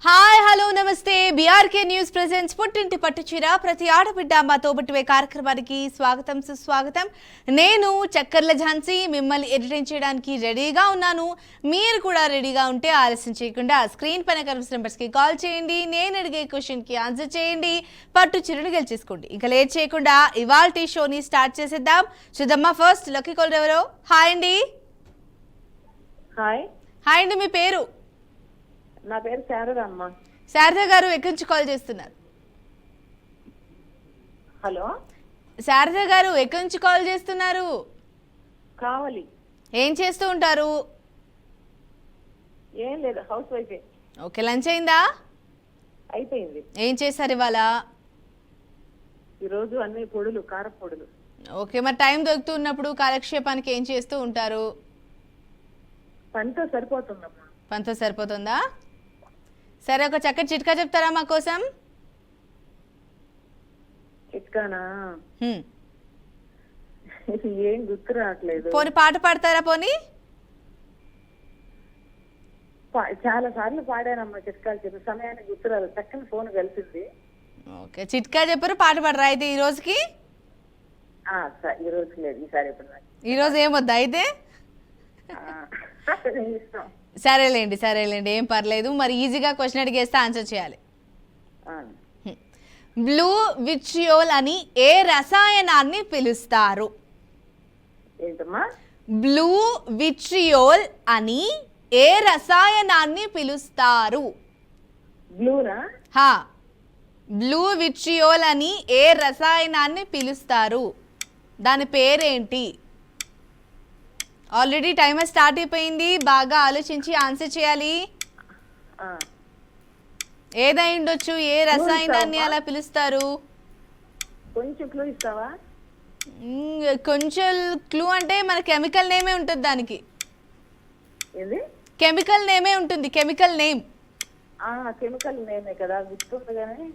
Hi hello నమస్తే BRK news presents పుట్టింటి పట్టుచీర ప్రతి ఆడబిడ్డ మా తోబుట్టువే కార్యక్రమానికి స్వాగతం సుస్వాగతం. నేను చక్కర్ల ఝాన్సీ మిమ్మల్ని ఎడిటింగ్ చేయడానికి రెడీగా ఉన్నాను. మీరు కూడా రెడీగా ఉంటే ఆలస్యం చేయకుండా స్క్రీన్ పైన కనిపిస్తున్న నెంబర్స్కి కాల్ చేయండి. నేను అడిగే క్వశ్చన్కి ఆన్సర్ చేయండి. పట్టుచీరను గెలిచేసుకోండి. ఇక లేట్ చేయకుండా ఇవాల్టి షోని స్టార్ట్ చేసేద్దాం. చూద్దామా ఫస్ట్ లక్కీ కాల్ ఎవరో. హాయ్ అండి. హాయ్ హాయ్ అండి, మీ పేరు? నా పేరు శారద అమ్మ. శారద గారు ఎక్కడి నుంచి కాల్ చేస్తున్నారు? హలో శారద గారు ఎక్కడి నుంచి కాల్ చేస్తున్నారు? కావాలి. ఏం చేస్తూ ఉంటారు? ఏం లేదు, హౌస్ వైఫే. ఓకే, లంచ్ అయిందా? అయిపోయింది. ఏం చేశారు ఇవాళ? ఈరోజు అన్ని పొడులు, కారపొడులు. ఓకే, మరి టైం దొరుకుతున్నప్పుడు కాలక్షేపానికి ఏం చేస్తూ ఉంటారు? పనితో సరిపోతుందమ్మా. పనితో సరిపోతుందా? సరే, ఒక చక్కటి చిట్కా చెప్తారా మా కోసం? చిట్కానా? హ్మ్. ఏం గుర్తు రావట్లేదు. పోనీ పాట పాడతారా? పోనీ చాలా సార్లు పాడానమ్మా చిట్కాలు చెప్పి, సమయానికి గుర్తు రాదు. చక్కని ఫోన్ కలిసింది. ఓకే, చిట్కా చెప్పారు, పాట పాడరా అయితే ఈ రోజుకి? ఈ రోజు లేదు, ఈసారి ఎప్పుడు. ఈ రోజు ఏమొద్దా అయితే? ఇష్టం. సరేలేండి, ఏం పర్లేదు. మరి ఈజీగా క్వశ్చన్ అడిగేస్తే ఆన్సర్ చేయాలి. బ్లూ విట్రియోల్ అని ఏ రసాయనాన్ని పిలుస్తారు? ఏంటమ్మా? బ్లూ విట్రియోల్ అని ఏ రసాయనాన్ని పిలుస్తారు? బ్లూనా? బ్లూ విట్రియోల్ అని ఏ రసాయనాన్ని పిలుస్తారు? దాని పేరేంటి? ఆల్రెడీ టైమర్ స్టార్ట్ అయిపోయింది. బాగా ఆలోచించి ఆన్సర్ చేయాలి. ఏదై ఉండొచ్చు, ఏ రసాయనాన్ని అలా పిలుస్తారు? కొంచెం క్లూ ఇస్తావా? కొంచెం క్లూ అంటే మన కెమికల్ నేమే ఉంటుంది దానికి. ఏంది? కెమికల్ నేమే ఉంటుంది, కెమికల్ నేమ్. కెమికల్ నేమే కదా, గుర్తుంది కానీ.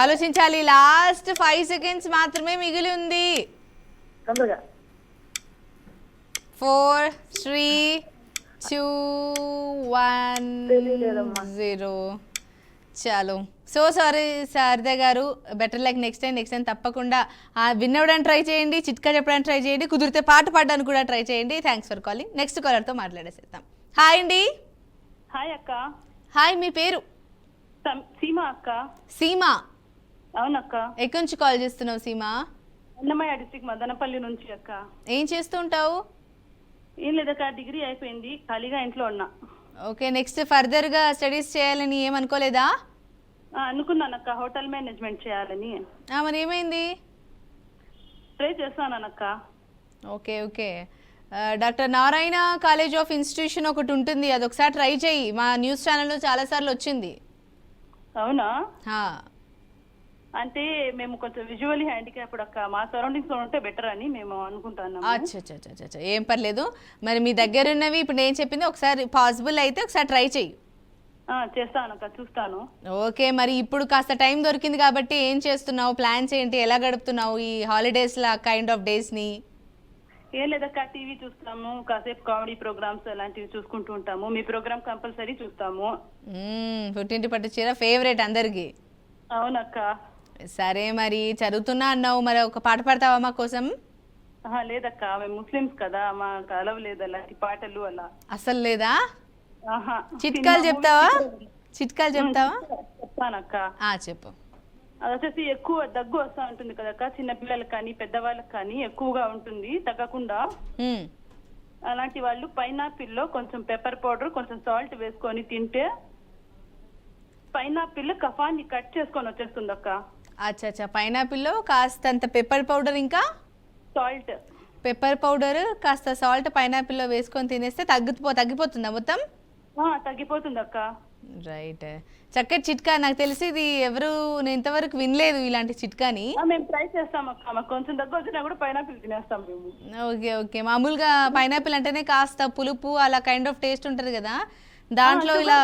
ఆలోచించాలి. లాస్ట్ 5 seconds మాత్రమే మిగిలి ఉంది. తొందరగా. 4 3 2 1 0. చాలు. సో సారీ శారద గారు, బెటర్ లైక్ నెక్స్ట్ టైం తప్పకుండా విన్ అవ్వడానికి ట్రై చేయండి, చిట్కా చెప్పడానికి ట్రై చేయండి, కుదిరితే పాట పాడడానికి కూడా ట్రై చేయండి. Thanks for calling. నెక్స్ట్ కాలర్తో మాట్లాడేసేద్దాం. హాయ్ అండి. హాయ్ అక్క. హాయ్, మీ పేరు? సీమా అక్క. సీమా? అవునక్క. ఎక్కడి నుంచి కాల్ చేస్తున్నావు సీమా? అన్నమయ్య డిస్ట్రిక్ట్ మదనపల్లి నుంచి అక్క. ఏం చేస్తూ ఉంటావు? ఏం లేదక్క, డిగ్రీ అయిపోయింది, ఖాళీగా ఇంట్లో ఉన్నా. ఓకే, నెక్స్ట్ ఫర్దర్గా స్టడీస్ చేయాలని ఏమనుకోలేదా? అనుకున్నానక్క, హోటల్ మేనేజ్మెంట్ చేయాలని. మరి ఏమైంది? ట్రై చేస్తానక్క. Okay. Doctor Narayana college of institution ఒకటి ఉంటుంది, అది ఒకసారి ట్రై చేయి. మా న్యూస్ ఛానల్లో చాలాసార్లు వచ్చింది. అవునా? అంటే మేము కొంచెం విజువల్లీ హ్యాండిక్యాప్డ్ అక్క, మా సరౌండింగ్స్ లో ఉంటే బెటర్ అని మేము అనుకుంటున్నాము. అచ్చా, ఏం పర్లేదు. మరి మీ దగ్గర ఉన్నవి ఇప్పుడు నేను చెప్పింది ఒకసారి పాసిబుల్ అయితే ఒకసారి ట్రై చేయి. చేస్తానక్క, చూస్తాను. ఓకే, మరి ఇప్పుడు కాస్త టైం దొరికింది కాబట్టి ఏం చేస్తున్నావు? ప్లాన్స్ ఏంటి? ఎలా గడుపుతున్నావు ఈ holidays law kind of days ని? ఏం లేదక్క, టీవీ చూస్తాము, కాసేపు కామెడీ ప్రోగ్రామ్స్ అలాంటివి చూసుకుంటూ ఉంటాము. మీ ప్రోగ్రామ్ కంపల్సరీ చూస్తాము. పుట్టింటి పట్టు చీర ఫేవరెట్ అందరికి. అవునక్క. సరే, మరి చదువుతున్నా అన్నావు, మరి ఒక పాట పాడతావా మా కోసం? లేదక్క, మేము ముస్లిమ్స్ కదా, మాకు అలవ్ లేదు అలాంటి పాటలు అలా. అసలు లేదా? చిట్కాలు చెప్తావా? చెప్తానక్క. చెప్పు. అది వచ్చేసి ఎక్కువ దగ్గు వస్తూ ఉంటుంది కదక్క, చిన్న పిల్లలకు కానీ పెద్దవాళ్ళకి కానీ ఎక్కువగా ఉంటుంది, తగ్గకుండా. అలాంటి వాళ్ళు పైనాపిల్లో కొంచెం పెప్పర్ పౌడర్, కొంచెం సాల్ట్ వేసుకొని తింటే పైనాపిల్ కఫాన్ని కట్ చేసుకొని వచ్చేస్తుంది అక్క. అచ్చా, పైనాపిల్లో కాస్తంత పెప్పర్ పౌడర్ ఇంకా సాల్ట్. పెప్పర్ పౌడర్ కాస్త సాల్ట్ పైనాపిల్లో వేసుకొని తినేస్తే తగ్గిపోతుందా మొత్తం? తగ్గిపోతుంది అక్క. రైట్, చక్కటి చిట్కా. నాకు తెలిసి ఇది నేను ఇంతవరకు వినలేదు ఇలాంటి చిట్కాని. మేము ట్రై చేస్తాం అక్క, మాకు కొంచెం దగ్గర వచ్చినా కూడా పైనాపిల్ తినేస్తాం మేము. ఓకే. మామూలుగా పైనాపిల్ అంటేనే కాస్త పులుపు అలా కైండ్ ఆఫ్ టేస్ట్ ఉంటుంది కదా, దాంట్లో ఇలా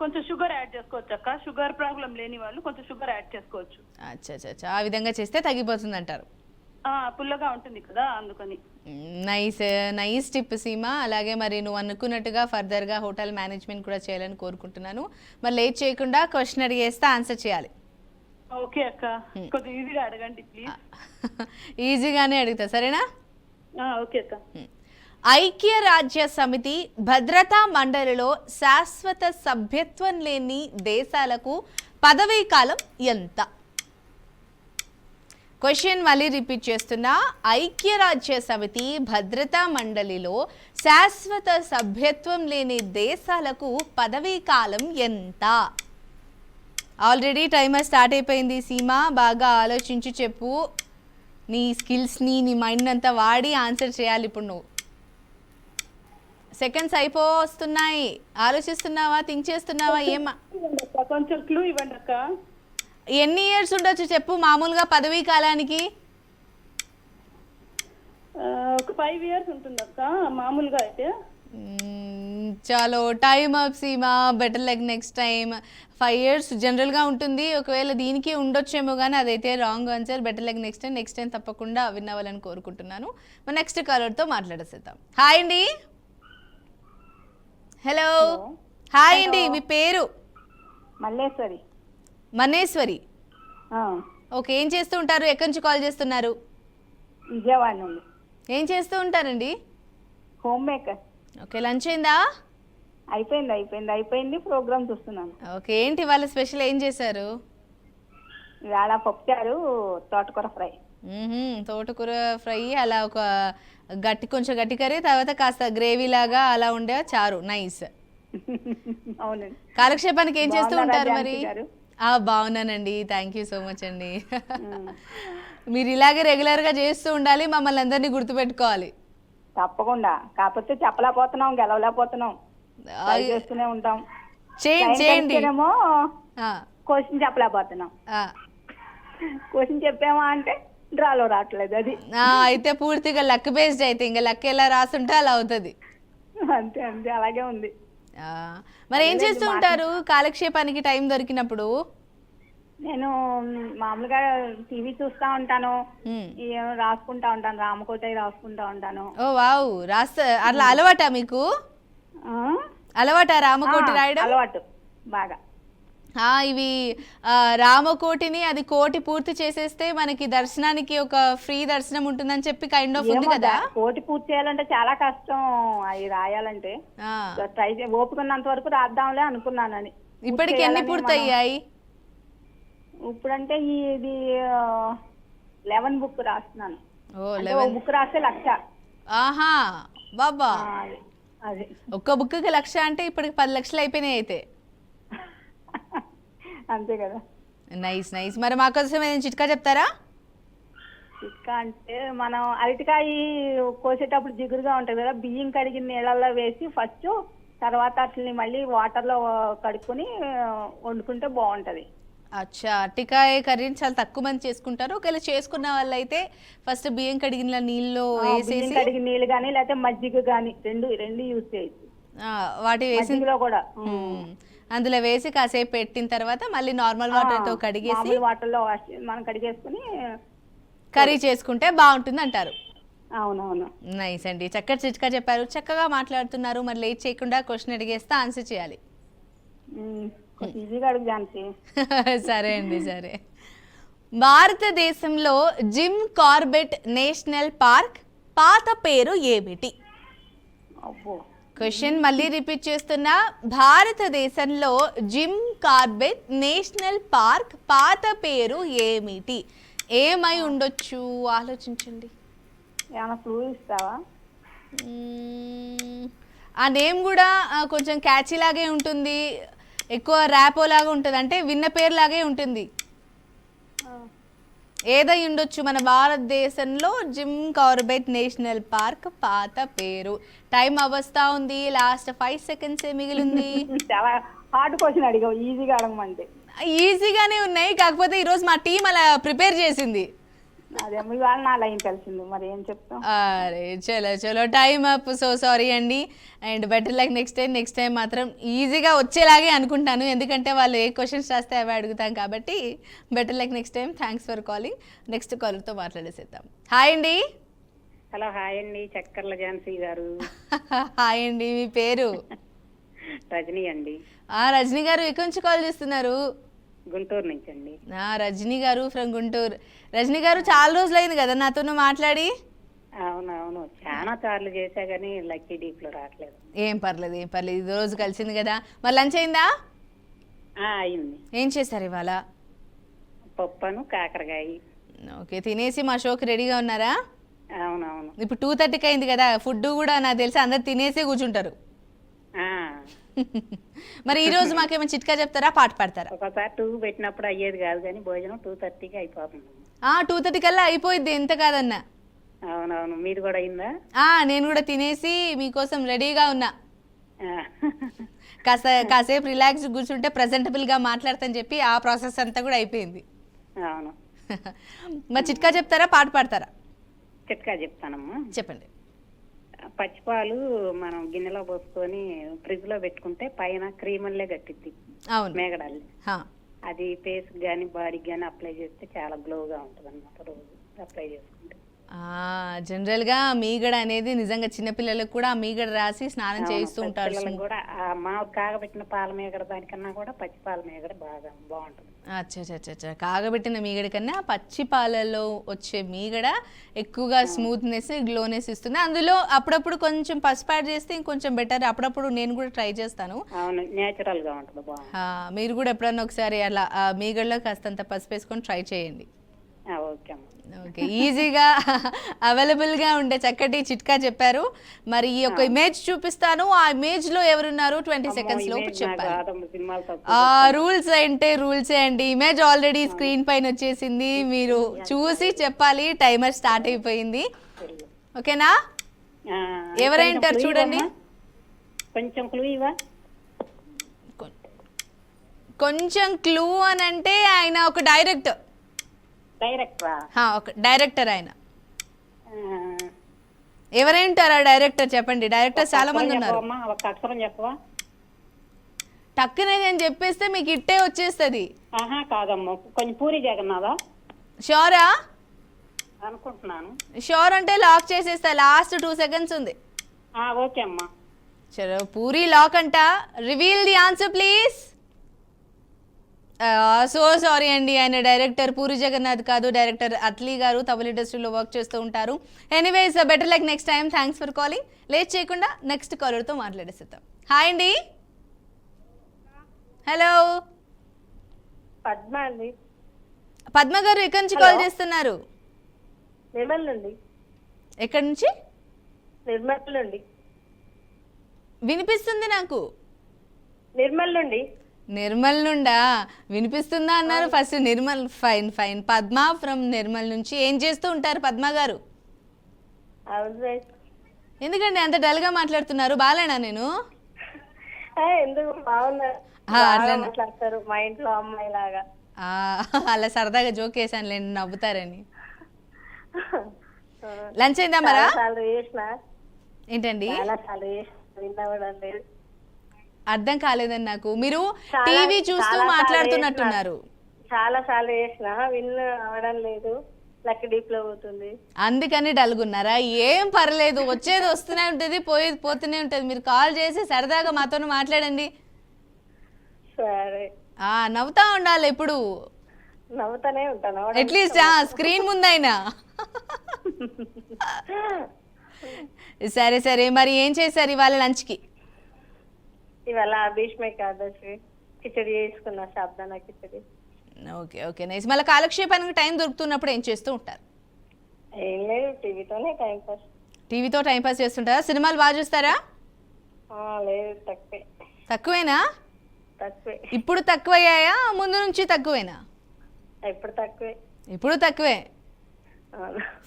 కొంచెం షుగర్ యాడ్ చేసుకోవచ్చు అక్క. షుగర్ ప్రాబ్లం లేని వాళ్ళు కొంచెం షుగర్ యాడ్ చేసుకోవచ్చు. అచ్చా, ఆ విధంగా చేస్తే తగ్గిపోతుంది అంటారు. పుల్లగా ఉంటుంది కదా అందుకని. Nice nice tip Seema. అలాగే మరి నువ్వు అనుకున్నట్టుగా ఫర్దర్గా హోటల్ మేనేజ్మెంట్ కూడా చేయాలని కోరుకుంటున్నాను. మరి లేట్ చేయకుండా క్వశ్చన్ అడిగేస్తే ఆన్సర్ చేయాలి. ఓకే అక్క, కొంచెం ఈజీగా అడగండి ప్లీజ్. ఈజీగానే అడుగుతా, సరేనా? ఓకే అక్క. ఐక్యరాజ్య సమితి భద్రతా మండలిలో శాశ్వత సభ్యత్వం లేని దేశాలకు పదవీ కాలం ఎంత? క్వశ్చన్ మళ్ళీ రిపీట్ చేస్తున్నా. ఐక్యరాజ్య సమితి భద్రతా మండలిలో శాశ్వత సభ్యత్వం లేని దేశాలకు పదవీ కాలం ఎంత? ఆల్రెడీ టైమర్ స్టార్ట్ అయిపోయింది సీమా, బాగా ఆలోచించి చెప్పు. నీ స్కిల్స్ని నీ మైండ్ అంతా వాడి ఆన్సర్ చేయాలి ఇప్పుడు నువ్వు. సెకండ్స్ అయిపోతున్నాయి. ఆలోచిస్తున్నావా, థింక్ చేస్తున్నావా? ఏమా కొంచెం క్లూ ఇవ్వండి అక్క. ఎన్ని ఇయర్స్ ఉండొచ్చు చెప్పు మామూలుగా పదవీ కాలానికి? ఒక 5 years ఉంటుంది అక్క మామూలుగా అయితే. చాలో time up Seema, better luck next time. 5 years జనరల్గా ఉంటుంది, ఒకవేళ దీనికి ఉండొచ్చేమో కానీ అదైతే wrong answer. Better luck next time తప్పకుండా విన్ అవ్వాలని కోరుకుంటున్నాను. మన నెక్స్ట్ కాలర్తో మాట్లాడేసేద్దాం. హాయ్ అండి. హలో, హాయ్ అండి, మీ పేరు? మల్లేశ్వరి. మనేశ్వరి. ఓకే, ఏం చేస్తూ ఉంటారు? ఎక్కడి నుంచి కాల్ చేస్తున్నారు? విజయవాడ నుండి. ఏం చేస్తూ ఉంటారండి? Home maker. ఓకే, లంచ్ అయిందా? అయిపోయింది. ప్రోగ్రామ్ చూస్తున్నాను. ఓకే, ఏంటి వాళ్ళ స్పెషల్, ఏం చేశారు? ఇవాళ పప్పుచారు, తోటకూర ఫ్రై. తోటకూర ఫ్రై, అలా ఒక కొంచెం గట్టి కర్రీ, తర్వాత కాస్త గ్రేవీ లాగా అలా ఉండే చారు. నైస్. అవునండి. కాలక్షేపానికి ఏం చేస్తూ ఉంటారు మరి? బాగున్నానండి, థ్యాంక్ యూ సో మచ్ అండి. మీరు ఇలాగే రెగ్యులర్గా చేస్తూ ఉండాలి, మమ్మల్ని అందరినీ గుర్తుపెట్టుకోవాలి. తప్పకుండా. కాకపోతే చెప్పలేకపోతున్నాం, గెలవలేకపోతున్నాం, చేస్తూనే ఉంటాం. చేయండి. క్వశ్చన్ చెప్పలేకపోతున్నాం. క్వశ్చన్ చెప్పామా అంటే డ్రాలో రావట్లేదు. అది అయితే పూర్తిగా లక్ బేస్డ్. అయితే ఇంకా లక్ ఎలా రాసుంటే అలా అవుతుంది. అంతే అలాగే ఉంది. మరి ఏం చేస్తూ ఉంటారు కాలక్షేపానికి టైం దొరికినప్పుడు? నేను మామూలుగా టీవీ చూస్తా ఉంటాను, రాసుకుంటా ఉంటాను, రామకోటయ్య రాసుకుంటా ఉంటాను. ఓ వావ్, అట్లా అలవాటా మీకు? అలవాటా రామకోటి రాయడం? అలవాటు బాగా. ఇవి రామకోటిని అది కోటి పూర్తి చేసేస్తే మనకి దర్శనానికి ఒక ఫ్రీ దర్శనం ఉంటుందని చెప్పి కైండ్ ఆఫ్ ఉంది కదా. కోటి పూర్తి చేయాలంటే చాలా కష్టం, అవి రాయాలంటే. ట్రై ఓపుకున్నంత వరకు రాద్దాంలే అనుకున్నానని. ఇప్పటికి ఎన్ని పూర్తయ్యాయి? ఇప్పుడంటే ఇది 11 బుక్ రాస్తున్నాను. బుక్ రాస్తే 1,00,000. ఆహా బాబా, అది ఒక్క బుక్ కి 1,00,000 అంటే ఇప్పటికి 10 లక్షలు అయిపోయినాయి అయితే. అంతే కదా. Nice nice. మరి మాకోసం ఏదైనా చిట్కా చెప్తారా? చిట్కా అంటే, మనం అరటికాయ కోసేటప్పుడు జిగురుగా ఉంటుంది కదా, బియ్యం కడిగిన నీళ్ళల్లో వేసి ఫస్ట్, తర్వాత అట్లని మళ్ళీ వాటర్లో కడుక్కొని వండుకుంటే బాగుంటది. అచ్చా, అరటికాయ కర్రీని చాలా తక్కువ మంది చేసుకుంటారు. ఒకవేళ చేసుకున్న వాళ్ళు అయితే ఫస్ట్ బియ్యం కడిగిన నీళ్ళలో వేసేసి, కడిగిన నీళ్ళు కానీ లేకపోతే మజ్జిగ కానీ రెండు యూజ్ చేయొచ్చు. వాటి వేసి కూడా అందులో వేసి కాసేపు పెట్టిన తర్వాత మళ్ళీ నార్మల్ వాటర్ తో కడిగేసి వాటర్లో మనం కడిగేసుకుని కర్రీ చేసుకుంటే బాగుంటుంది అంటారు. అవునవును. నైస్ అండి, చక్కటి చిట్కా చెప్పారు, చక్కగా మాట్లాడుతున్నారు. మరి లేట్ చేయకుండా క్వశ్చన్ అడిగేస్తే ఆన్సర్ చేయాలి. ఈజీగా అడుగు ఝాన్సీ. సరే అండి, సరే. భారతదేశంలో జిమ్ కార్బెట్ నేషనల్ పార్క్ పాత పేరు ఏమిటి? క్వశ్చన్ మళ్ళీ రిపీట్ చేస్తున్నా. భారతదేశంలో జిమ్ కార్బెట్ నేషనల్ పార్క్ పాత పేరు ఏమిటి? ఏమై ఉండొచ్చు ఆలోచించండి. ఏమైనా క్లూ ఇస్తావా? ఆ నేమ్ కూడా కొంచెం క్యాచీ లాగే ఉంటుంది, ఎక్కువ ర్యాపో లాగా ఉంటుంది, అంటే విన్న పేరు లాగే ఉంటుంది. ఏదై ఉండొచ్చు మన భారతదేశంలో జిమ్ కార్బెట్ నేషనల్ పార్క్ పాత పేరు? టైం అవస్థా ఉంది, లాస్ట్ 5 seconds మిగిలింది. చాలా హార్డ్ క్వశ్చన్ అడిగావు, ఈజీగా అడగమంటే. ఈజీగానే ఉన్నాయి, కాకపోతే ఈరోజు మా టీం అలా ప్రిపేర్ చేసింది. అదేమో ఇవాళ నా లైన్ కలిసింది, మరి ఏం చెప్తాం. అరే చలో చలో టైమ్ అప్, సో సారీ అండి. And better luck next time మాత్రం ఈజీగా వచ్చేలాగే అనుకుంటాను, ఎందుకంటే వాళ్ళు ఏ క్వశ్చన్స్ రాస్తే అవి అడుగుతాం కాబట్టి. Better luck next time. Thanks for calling. Next కాలర్తో మాట్లాడేసేద్దాం. హాయ్ అండి. హలో, హాయ్ అండి. చక్కర్ల ఝాన్సీ గారు. హాయ్ అండి, మీ పేరు? రజనీ అండి. రజనీ గారు ఎక్కడి నుంచి కాల్ చేస్తున్నారు? గుంటూరు నుంచి అండి. రజనీ గారు ఫ్రమ్ గుంటూరు. రజనీ గారు చాలా రోజులు అయింది కదా నాతో మాట్లాడి. అవునవును, చాలా సార్లు చేశా కానీ లక్కీ డీప్ లో రావట్లేదు. ఏం పర్లేదు ఈ రోజు కలిసింది కదా. మరి లంచ్ అయిందా? అయింది. ఏం చేశారు ఇవాళ? పప్పును కాకరకాయ. ఓకే, తినేసి మా షోకి రెడీగా ఉన్నారా? అవునవును. ఇప్పుడు 2:30కి అయింది కదా, ఫుడ్ కూడా నాకు తెలిసి అందరు తినేసే కూర్చుంటారు. మరి ఈ రోజు మాకేమైనా చిట్కా చెప్తారా, పాట పాడతారా? ఒకసారి 2 పెట్టినప్పుడు అయ్యేది కాదు కానీ భోజనం 2:30కి అయిపోతుంది. 2:30 కల్లా అయిపోయింది, ఎంత కాదన్నా. అవునవును, మీది కూడా అయిందా? నేను కూడా తినేసి మీకోసం రెడీగా ఉన్నా. ఆ. కాసేపు రిలాక్స్ కూర్చుంటే ప్రెజెంటబుల్ గా మాట్లాడతాను చెప్పి ఆ ప్రాసెస్ అంతా కూడా అయిపోయింది. అవును. మరి చిట్కా చెప్తారా, పాట పాడతారా? చిట్కా చెప్తానమ్మా, చెప్పండి. పచ్చిపాలు మనం గిన్నెలో పోసుకొని ఫ్రిడ్జ్ లో పెట్టుకుంటే పైన క్రీముల్లే గట్టిద్ది, అవును, మేగడాలి. అది ఫేస్ గానీ బాడీకి గానీ అప్లై చేస్తే చాలా గ్లోగా ఉంటుంది అన్నమాట. రోజు అప్లై చేసుకుంటే జనరల్ గా మీగడ అనేది నిజంగా చిన్నపిల్లలకు కూడా మీగడ రాసి స్నానం చేయిస్తూ ఉంటారు. పిల్లలకు కూడా మా కాగబెట్టిన పాల మీగడ దానికన్నా కూడా పచ్చి పాల మీగడ బాగా బాగుంటుంది. అచ్చా, కాగబెట్టిన మీగడ కన్నా పచ్చి పాలలో వచ్చే మీగడ ఎక్కువగా స్మూత్నెస్, గ్లోనెస్ ఇస్తుంది. అందులో అప్పుడప్పుడు కొంచెం పసుపు యాడ్ చేస్తే ఇంకొంచెం బెటర్. అప్పుడప్పుడు నేను కూడా ట్రై చేస్తాను. అవును, నేచురల్ గా ఉంటుంది, బాగుంటుంది. మీరు కూడా ఎప్పుడన్నా ఒకసారి అలా మీగడలో కాస్తంత పసుపు వేసుకొని ట్రై చేయండి. ఓకే అమ్మా. ఓకే, ఈజీగా అవైలబుల్గా ఉండే చక్కటి చిట్కా చెప్పారు. మరి ఈ యొక్క ఇమేజ్ చూపిస్తాను, ఆ ఇమేజ్ లో ఎవరున్నారు 20 seconds లోపు చెప్పాలి. రూల్స్ అంటే రూల్సే అండి. ఇమేజ్ ఆల్రెడీ స్క్రీన్ పైన వచ్చేసింది, మీరు చూసి చెప్పాలి. టైమర్ స్టార్ట్ అయిపోయింది. ఓకేనా? ఎవరైంటారు చూడండి. కొంచెం క్లూ ఇవ్వ. కొంచెం క్లూ అని అంటే ఆయన ఒక డైరెక్టర్. ఒక డైరెక్టర్ ఆయన. ఎవరేంటారా డైరెక్టర్? చెప్పండి. డైరెక్టర్ చాలా మంది ఉన్నారు. టక్కునే నేను చెప్పేస్తే మీకు ఇట్టే వచ్చేస్తుంది. కాదమ్మా, కొంచెం పూరి జగన్నాథా? షోరా? అనుకుంటున్నాను. షోర్ అంటే లాక్ చేసేస్తా. లాస్ట్ 2 seconds ఉంది. ఓకే అమ్మా. చలో, పూరి లాక్ అంట. Reveal the answer please. So sorry అండి, ఆయన డైరెక్టర్ పూరి జగన్నాథ్ కాదు, డైరెక్టర్ అట్లీ గారు. తమిళ ఇండస్ట్రీలో వర్క్ చేస్తూ ఉంటారు. Anyways, better luck next time. Thanks for calling. Late చేయకుండా నెక్స్ట్ కాలర్తో మాట్లాడేస్తాం. హాయ్ అండి. హలో, పద్మ అండి. పద్మ గారు ఎక్కడి నుంచి కాల్ చేస్తున్నారు? నిర్మల్ నుండి. ఎక్కడి నుంచి? నిర్మల్ నుండి. వినిపిస్తుంది నాకు. నిర్మల్ నుండి. నిర్మల్ నుండా? వినిపిస్తుందా అన్నారు first. Nirmal, fine. Padma from Nirmal నుంచి. ఏం చేస్తూ ఉంటారు పద్మ గారు? ఎందుకండి అంత డల్ గా మాట్లాడుతున్నారు? బాలేనా నేను? ఎందుకు బాగున్నారు, మా ఇంట్లో అమ్మాయి లాగా. అలా సరదాగా జోక్ వేసాను లేండి, నవ్వుతారని. లంచ్ అయిందా మరా? ఏంటండి అర్థం కాలేదని నాకు. మీరు టీవీ చూస్తూ మాట్లాడుతున్నట్టున్నారు. చాలా సార్లు చేసిన, విన్ అవడం లేదు. లక్కీ డీప్ లో పోతుంది, అందుకని డల్గున్నారా? ఏం పర్లేదు, వచ్చేది వస్తూనే ఉంటుంది, పోయేది పోతూనే ఉంటుంది. మీరు కాల్ చేసి సరదాగా మాతో మాట్లాడండి. సరే. నవ్వుతా ఉండాలి ఎప్పుడు. నవ్వుతానే ఉంటాను, అట్లీస్ట్ స్క్రీన్ ముందైనా. సరే, మరి ఏం చేశారు ఇవాళ లంచ్ కి? ఇవాళ భీష్మ ఏకాదశి కిచడి చేసుకున్నా, సాబుదానా కిచడి. Okay nice. మళ్ళీ కాలక్షేపానికి టైం దొరుకుతున్నప్పుడు ఏం చేస్తూ ఉంటారు? ఏం లేదు, టీవీతోనే టైం పాస్. టీవీతో టైం పాస్ చేస్తుంటారా? సినిమాలు బాగా చూస్తారా? లేదు, తక్కువేనా? తక్కువే. ఇప్పుడు తక్కువయ్యాయా, ముందు నుంచి తక్కువేనా? ఇప్పుడు తక్కువే.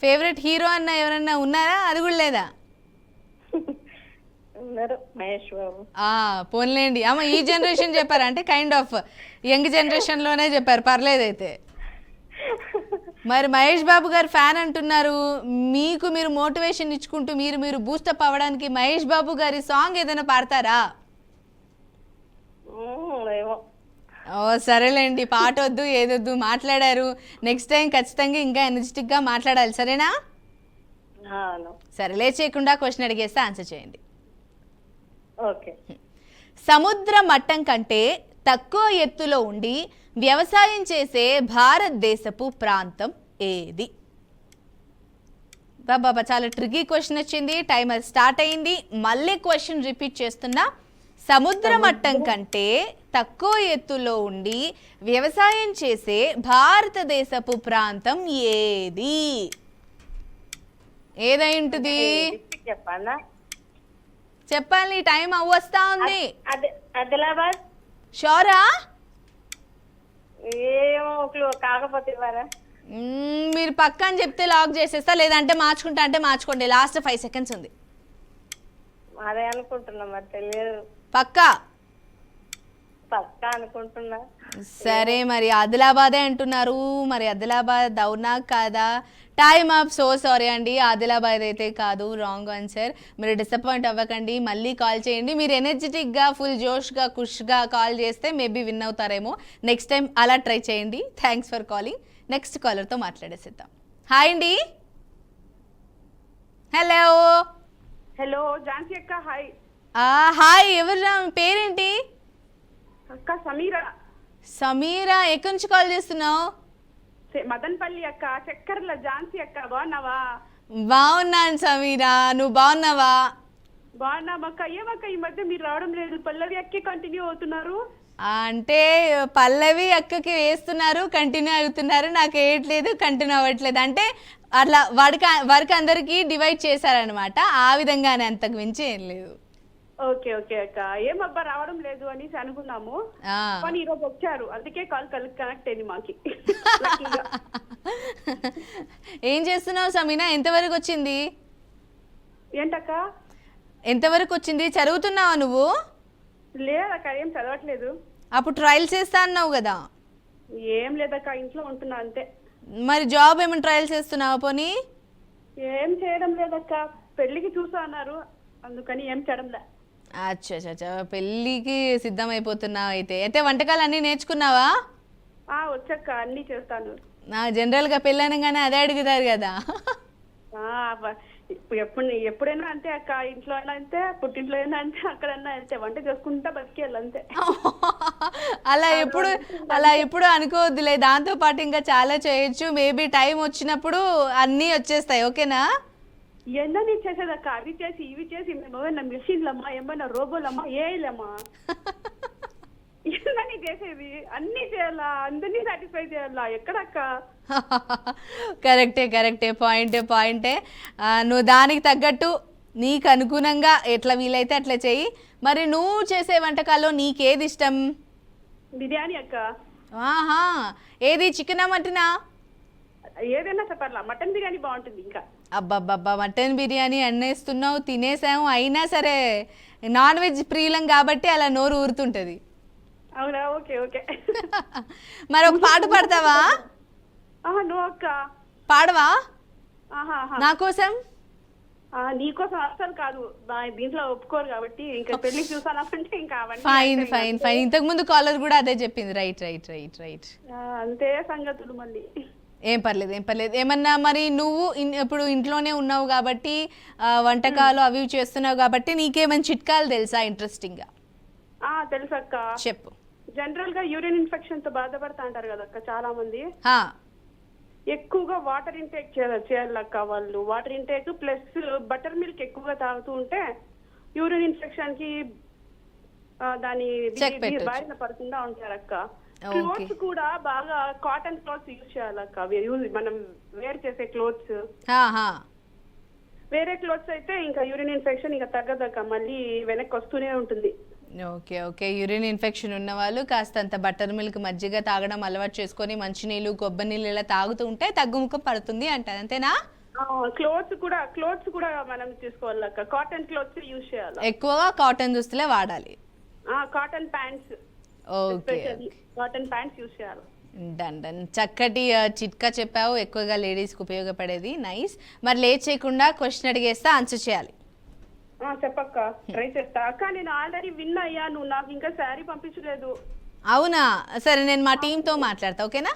ఫేవరెట్ హీరో అన్న ఎవరన్నా ఉన్నారా? అది కూడా లేదా? మహేష్ బాబు. పోన్లేండి. ఈ జనరేషన్ చెప్పారా? అంటే కైండ్ ఆఫ్ యంగ్ జనరేషన్ లోనే చెప్పారు, పర్లేదైతే. మరి మహేష్ బాబు గారు ఫ్యాన్ అంటున్నారు, మీకు మీరు మోటివేషన్ ఇచ్చుకుంటూ మీరు బూస్టప్ అవ్వడానికి మహేష్ బాబు గారి సాంగ్ ఏదైనా పాడతారా? ఏమో. ఓ సరేలేండి, పాట వద్దు ఏదొద్దు, మాట్లాడారు. నెక్స్ట్ టైం ఖచ్చితంగా ఇంకా ఎనర్జెటిక్గా మాట్లాడాలి, సరేనా? సరే, లేట్ చేయకుండా క్వశ్చన్ అడిగేస్తే ఆన్సర్ చేయండి. ఓకే. సముద్ర మట్టం కంటే తక్కువ ఎత్తులో ఉండి వ్యవసాయం చేసే భారతదేశపు ప్రాంతం ఏది? బాబా చాలా ట్రికీ క్వశ్చన్ వచ్చింది. టైమర్ స్టార్ట్ అయింది. మళ్ళీ క్వశ్చన్ రిపీట్ చేస్తున్నా. సముద్ర మట్టం కంటే తక్కువ ఎత్తులో ఉండి వ్యవసాయం చేసే భారతదేశపు ప్రాంతం ఏది? ఏదై ఉంటుంది? చెప్పాలా? చెప్పాలి, టైం అవ్వస్తా ఉంది. ఆదిలాబాద్. షోరా? ఏమో కాకపోతే ఇవ్వరా? మీరు పక్క అని చెప్తే లాక్ చేసేస్తా, లేదంటే మార్చుకుంటా అంటే మార్చుకోండి. లాస్ట్ 5 సెకండ్స్ ఉంది. అదే అనుకుంటున్నా, మరి తెలియదు. పక్కా? పక్కా అనుకుంటున్నా. సరే, మరి ఆదిలాబాదే అంటున్నారు. మరి ఆదిలాబాద్ అవునా కాదా? Time up. సో సారీ అండి, ఆదిలాబాద్ అయితే కాదు, రాంగ్ ఆన్సర్. మీరు డిసప్పాయింట్ అవ్వకండి, మళ్ళీ కాల్ చేయండి. మీరు ఎనర్జెటిక్గా ఫుల్ జోష్గా ఖుష్గా కాల్ చేస్తే మేబీ విన్ అవుతారేమో. నెక్స్ట్ టైం అలా ట్రై చేయండి. Thanks for calling. నెక్స్ట్ కాలర్తో మాట్లాడేసిద్దాం. హాయ్ అండి. హలో. హలో ఝాన్సీ అక్క. హాయ్. హాయ్, ఎవరు పేరేంటి? అక్క సమీరా. సమీరా, ఎక్కడి నుంచి కాల్ చేస్తున్నావు? మదన్పల్లి అక్క. చక్కర్ల ఝాన్సీ అక్క. బాగున్నావా? బాగున్నాను సమీరా, నువ్వు బాగున్నావా? బాగున్నామక్క. ఏమక్క ఈ మధ్య మీరు రావడం లేదు, పల్లవి అక్కే కంటిన్యూ అవుతున్నారు. అంటే పల్లవి అక్కకి వేస్తున్నారు, కంటిన్యూ అవుతున్నారు, నాకు వేయట్లేదు, కంటిన్యూ అవ్వట్లేదు. అంటే అట్లా వర్క్ అందరికీ డివైడ్ చేశారనమాట. ఆ విధంగానే, అంతకు మించి ఏం లేదు. ఓకే ఓకే అక్క. ఏమబ్బా రావడం లేదు అనేసి అనుకున్నాము, కానీ ఈరోజు వచ్చారు, అందుకే కాల్ కనెక్ట్ అయింది మాకి. ఏం చేస్తున్నావు సమీనా? ఎంతవరకు వచ్చింది? ఏంటక్క? ఎంతవరకు వచ్చింది? చదువుతున్నావా నువ్వు? లేదక్క, ఏం చదవట్లేదు. అప్పుడు ట్రయల్స్ చేస్తా అన్నావు కదా? ఏం లేదక్క, ఇంట్లో ఉంటున్నా అంతే. మరి జాబ్ ఏమైనా ట్రయల్స్ చేస్తున్నావా? పోనీ ఏం చేయడం లేదక్క, పెళ్లికి చూసా అన్నారు, అందుకని ఏం చేయడం లే. అచ్చా, పెళ్ళికి సిద్ధమైపోతున్నావు అయితే వంటకాలు అన్నీ నేర్చుకున్నావా? వచ్చాక అన్ని చేస్తాను. జనరల్గా పెళ్ళనగానే అదే అడుగుతారు కదా. ఎప్పుడైనా అంతే అక్క, ఇంట్లో అయినా అంతే, పుట్టింట్లో అయినా అంతే, అక్కడన్నా అంతే, వంట చేసుకుంటా బతికేయాలి అంతే. అలా ఎప్పుడు అనుకోవద్దులే, దాంతో పాటు ఇంకా చాలా చేయొచ్చు. మేబీ టైం వచ్చినప్పుడు అన్నీ వచ్చేస్తాయి. ఓకేనా? ఎన్నని చేసేదక్క, అవి చేసి ఇవి చేసి, మేము ఏమైనా మిషన్లమ్మా, ఏమైనా రోబోలమ్మా, ఏలమ్మా, ఎన్నని చేసేది, అన్ని చేయాలా, అందరినీ సాటిస్ఫై చేయాలా, ఎక్కడక్క? కరెక్టే, పాయింటే. నువ్వు దానికి తగ్గట్టు నీకు అనుగుణంగా ఎట్లా వీలైతే అట్లా చెయ్యి. మరి నువ్వు చేసే వంటకాల్లో నీకేది ఇష్టం? బిర్యానీ అక్క. ఏది, చికెనా మటనా? ఏదైనా చెప్పాలా, మటన్ బిర్యానీ బాగుంటుంది. ఇంకా అబ్బబ్బబ్బా, మటన్ బిర్యానీ అన్నేస్తున్నావు, తినేసాము. అయినా సరే నాన్ వెజ్ ప్రియులం కాబట్టి అలా నోరు ఊరుతుంటది. అవునా? ఓకే. మరి ఒక పాట పాడతావా? నువ్వు అక్క పాడవా నా కోసం? నీకోసం అస్సలు కాదు, దీంట్లో ఒప్పుకోరు కాబట్టి. ఇంకా పెళ్లి చూసానంటే ఇంకా ఫైన్. ఇంతకు ముందు కాలర్ కూడా అదే చెప్పింది. రైట్. అంతే సంగతులు. మళ్ళీ ఏం పర్లేదు. ఏమన్నా మరి నువ్వు ఇప్పుడు ఇంట్లోనే ఉన్నావు కాబట్టి, వంటకాలు అవి చేస్తున్నావు కాబట్టి, నీకేమైనా చిట్కాలు తెలుసా ఇంట్రెస్టింగ్ గా? తెలుసక్క. చెప్పు. జనరల్ గా యూరిన్ ఇన్ఫెక్షన్ తో బాధపడతా అంటారు కదక్క చాలా మంది. ఎక్కువగా వాటర్ ఇంటేక్ చేయాలక్క వాళ్ళు. Water intake plus butter milk ఎక్కువగా తాగుతూ ఉంటే యూరిన్ ఇన్ఫెక్షన్ కి దాని బారిన పడకుండా ఉంటారక్క. క్లోత్స్ కూడా బాగా కాటన్ క్లోత్స్ యూజ్ చేయాలక్క. మనం వేర్ చేసే క్లోత్స్, వేరే క్లోత్స్ అయితే ఇంకా యూరిన్ ఇన్ఫెక్షన్ ఇంకా తగ్గదక్క, మళ్ళీ వెనక్కి వస్తూనే ఉంటుంది. ఓకే. యూరిన్ ఇన్ఫెక్షన్ ఉన్న వాళ్ళు కాస్తంత బటర్ మిల్క్, మజ్జిగ తాగడం అలవాటు చేసుకొని మంచినీళ్ళు, కొబ్బరి నీళ్ళు ఇలా తాగుతూ ఉంటే తగ్గుముఖం పడుతుంది అంటారు, అంతేనా? క్లోత్స్ కూడా మనం తీసుకోవాలక్క. కాటన్ క్లోత్స్ యూజ్ చేయాలి. ఎక్కువగా కాటన్ దుస్తులే వాడాలి. Cotton pants. Cotton pants use చేయాలి. డన్ డన్ చక్కటి చిట్కా చెప్పావు, ఎక్కువగా లేడీస్కి ఉపయోగపడేది. నైస్. మరి లేట్ చేయకుండా క్వశ్చన్ అడిగేస్తా, ఆన్సర్ చేయాలి. చెప్పక్క, ట్రై చేస్తా అక్క. నేను ఆల్రెడీ విన్ అయ్యాను, నాకు ఇంకా శారీ పంపించలేదు. అవునా? సరే, నేను మా టీంతో మాట్లాడతా, ఓకేనా?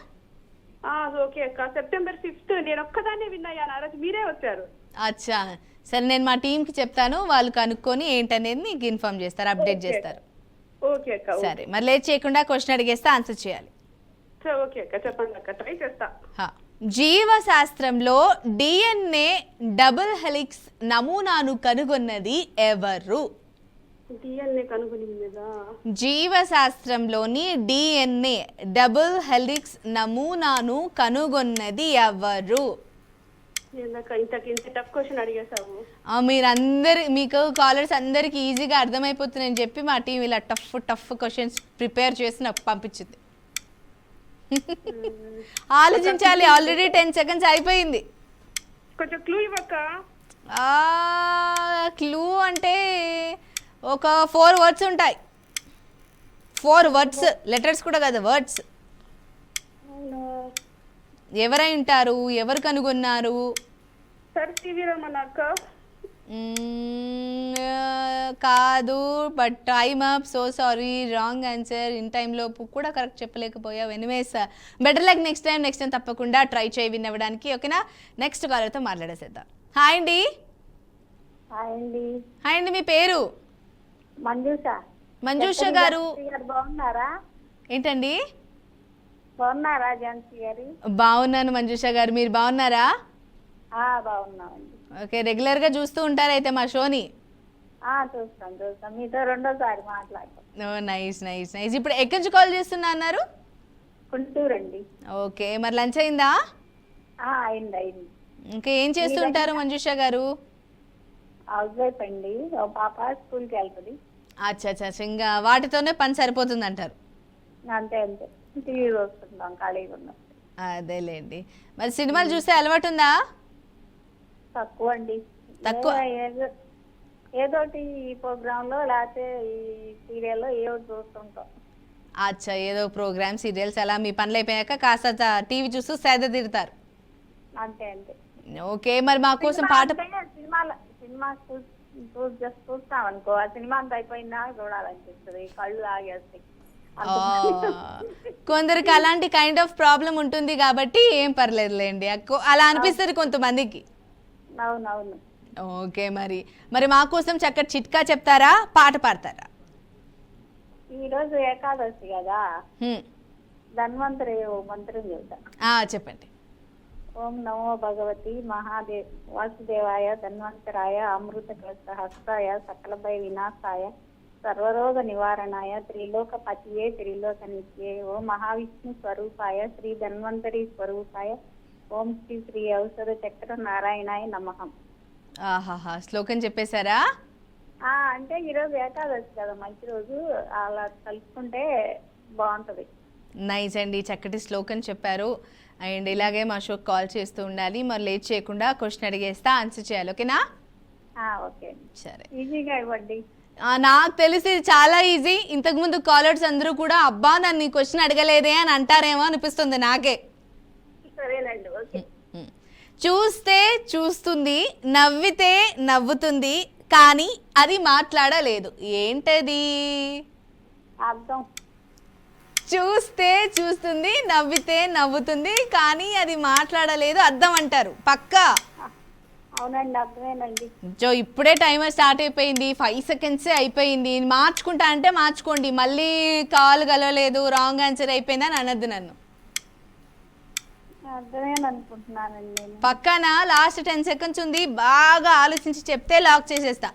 ఓకే అక్క. సెప్టెంబర్ 5th నేను ఒక్కదాన్నే విన్ అయ్యాను, ఆ రోజు మీరే వచ్చారు. అచ్చా, సరే, నేను మా టీంకి చెప్తాను, వాళ్ళు కనుక్కొని ఏంటనేది నీకు ఇన్ఫార్మ్ చేస్తారు, అప్డేట్ చేస్తారు. ఓకే అక్క. సరే, మరి లేట్ చేయకుండా క్వశ్చన్ అడిగేస్తే ఆన్సర్ చేయాలి. ఓకే అక్క, చెప్పండి అక్క, ట్రై చేస్తా. జీవశాస్త్రంలో డిఎన్ఏ డబుల్ హెలిక్స్ నమూనాను కనుగొన్నది ఎవరు? డిఎన్ఏ కనుగొనిందా? జీవశాస్త్రంలోని డిఎన్ఏ డబుల్ హెలిక్స్ నమూనాను కనుగొన్నది ఎవరు? ఇంత టఫ్ క్వశ్చన్ అడిగేసావు. మీకు కాలర్స్ అందరికి ఈజీగా అర్థమైపోతుందని చెప్పి మా టీం ఇలా టఫ్ క్వశ్చన్స్ ప్రిపేర్ చేసి నాకు పంపించింది. ఆలోచించాలి, ఆల్రెడీ 10 seconds అయిపోయింది. కొంచెం క్లూ ఇవ్వక్క. క్లూ అంటే ఒక 4 words ఉంటాయి. 4 words, లెటర్స్ కూడా కదా, వర్డ్స్. ఎవరై ఉంటారు? ఎవరు కనుగొన్నారు? కాదు, but time up. So sorry, wrong answer. In టైంలోపు కూడా కరెక్ట్ చెప్పలేకపోయావు. Anyways, better luck next time తప్పకుండా ట్రై చేయి విన్ అవ్వడానికి, ఓకేనా? నెక్స్ట్ కాలర్తో మాట్లాడేసేద్దాం. హాయ్ అండి. హాయ్ అండి, మీ పేరు? మంజుష గారు. బాగున్నారా? ఏంటండి? బాగున్నారా ఝాన్సీ గారు? బాగున్నాను మంజుష గారు, మీరు బాగున్నారా? బాగున్నామండి. ఓకే, రెగ్యులర్గా చూస్తూ ఉంటారు అయితే మా షోని? చూస్తాం, మీతో రెండోసారి మాట్లాడతాం. Nice nice nice. ఇప్పుడు ఎక్కడి నుంచి కాల్ చేస్తున్నా అన్నారు? గుంటూరు అండి. ఓకే, మరి లంచ్ అయిందా? అయింది. ఇంకా ఏం చేస్తుంటారు మంజుష గారు? హౌస్ వైఫ్ అండి. పాప స్కూల్కి వెళ్తుంది. అచ్చా, ఇంకా వాటితోనే పని సరిపోతుంది అంటారు. అంతే, టీవీ చూస్తుంటాం ఖాళీగా ఉన్నాం. అదేలేండి. మరి సినిమాలు చూసే అలవాటు ఉందా? తక్కువ అండి. తక్కువ? ఏదోటి ఈ ప్రోగ్రామ్ లో లేకపోతే ఈ సీరియల్లో ఏదో చూస్తుంటాం. అచ్చా, ఏదో ప్రోగ్రామ్, సీరియల్స్ అలా మీ పనులు అయిపోయాక కాస్త టీవీ చూస్తూ సేద తీరుతారు. అంతే. ఓకే, మరి మా కోసం పాట. సినిమా చూస్తాం అనుకో, ఆ సినిమా అంతా అయిపోయిందా చూడాలనిపిస్తుంది, కళ్ళు ఆగేస్తాయి. కొందరికి అలాంటి కైండ్ ఆఫ్ ప్రాబ్లం ఉంటుంది కాబట్టి ఏం పర్లేదులేండి, అలా అనిపిస్తుంది కొంతమందికి. అవునవును. ఓకే, మరి మా కోసం చక్కటి చిట్కా చెప్తారా, పాట పాడతారా? ఈరోజు ఏకాదశి కదా, ధన్వంతరి మంత్రం చెప్తా. చెప్పండి. ఓం నమో భగవతి వాసుదేవాయ ధన్వంతరాయ అమృత కలశ హస్తాయ సకలభయ వినాశాయ సర్వరోగ నివారణాయ త్రిలోక పతియే త్రిలోక నిత్యే ఓం మహావిష్ణు స్వరూపాయ శ్రీ ధన్వంతరి స్వరూపాయ ఓం శ్రీ ఔషధ చక్ర నారాయణాయ నమః. ఆహాహా, శ్లోకం చెప్పేశారా? అంటే ఈరోజు ఏకాదశి కదా, మంచి రోజు, అలా కలుసుకుంటే బాగుంటది. నైస్ అండి, చక్కటి శ్లోకం చెప్పారు. అండ్ ఇలాగే మా షోకి కాల్ చేస్తూ ఉండాలి. మరి లేట్ చేయకుండా క్వశ్చన్ అడిగేస్తా, ఆన్సర్ చేయాలి, ఓకేనా? ఓకే, సరే. ఈజీగా ఇవ్వండి. నాకు తెలిసి చాలా ఈజీ. ఇంతకుముందు కాలర్స్ అందరూ కూడా అబ్బా నన్ను ఈ క్వశ్చన్ అడగలేదే అని అంటారేమో అనిపిస్తుంది నాకే. సరేనండి, ఓకే. చూస్తే చూస్తుంది, నవ్వితే నవ్వుతుంది, కానీ అది మాట్లాడలేదు. ఏంటది? అర్థం. చూస్తే చూస్తుంది, నవ్వితే నవ్వుతుంది, కానీ అది మాట్లాడలేదు, అర్థం అంటారు. పక్కా? అవునండి, అర్థమేనండి. ఇప్పుడే టైమర్ స్టార్ట్ అయిపోయింది, 5 seconds అయిపోయింది. మార్చుకుంటా అంటే మార్చుకోండి, మళ్ళీ కాల్ కలవలేదు, రాంగ్ ఆన్సర్ అయిపోయింది అని అనద్దు నన్ను. అర్థమేననుకుంటున్నానండి. పక్కన లాస్ట్ 10 seconds ఉంది, బాగా ఆలోచించి చెప్తే లాక్ చేసేస్తా.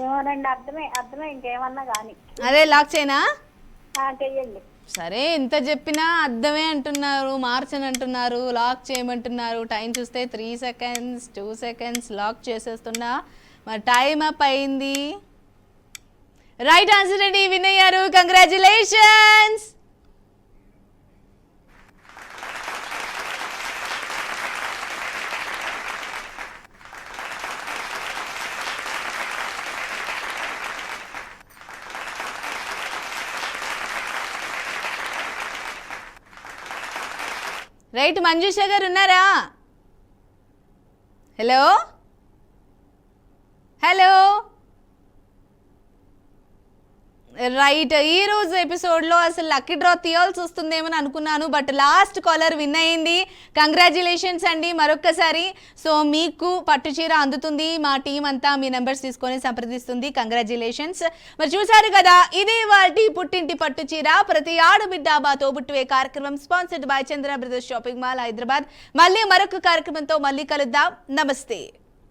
ఏమోనండి, అర్థమే ఇంకేమన్నా కానీ. అదే లాక్ చేయనా? చెయ్యండి. సరే, ఎంత చెప్పినా అర్థమే అంటున్నారు, మార్చని అంటున్నారు, లాక్ చేయమంటున్నారు. టైం చూస్తే 3 seconds, 2 seconds, లాక్ చేసేస్తున్నా. మరి టైం అప్ అయింది. రైట్ ఆన్సర్ అండి, విన్ అయ్యారు. కంగ్రాచులేషన్స్. రైట్, మంజుష గారు ఉన్నారా? హలో హలో రైట్, ఈ రోజు ఎపిసోడ్లో అసలు లక్కీ డ్రా తీయాల్సి వస్తుందేమని అనుకున్నాను, బట్ లాస్ట్ కాలర్ విన్ అయింది. కంగ్రాచులేషన్స్ అండి మరొక్కసారి. సో మీకు పట్టుచీర అందుతుంది, మా టీం అంతా మీ నెంబర్స్ తీసుకొని సంప్రదిస్తుంది. కంగ్రాచులేషన్స్. మరి చూసారు కదా, ఇది వాటి పుట్టింటి పట్టుచీర ప్రతి ఆడబిడ్డ మా తోబుట్టువే కార్యక్రమం sponsored by Chandra brothers shopping mall Hyderabad. మళ్ళీ మరొక కార్యక్రమంతో మళ్ళీ కలుద్దాం. నమస్తే.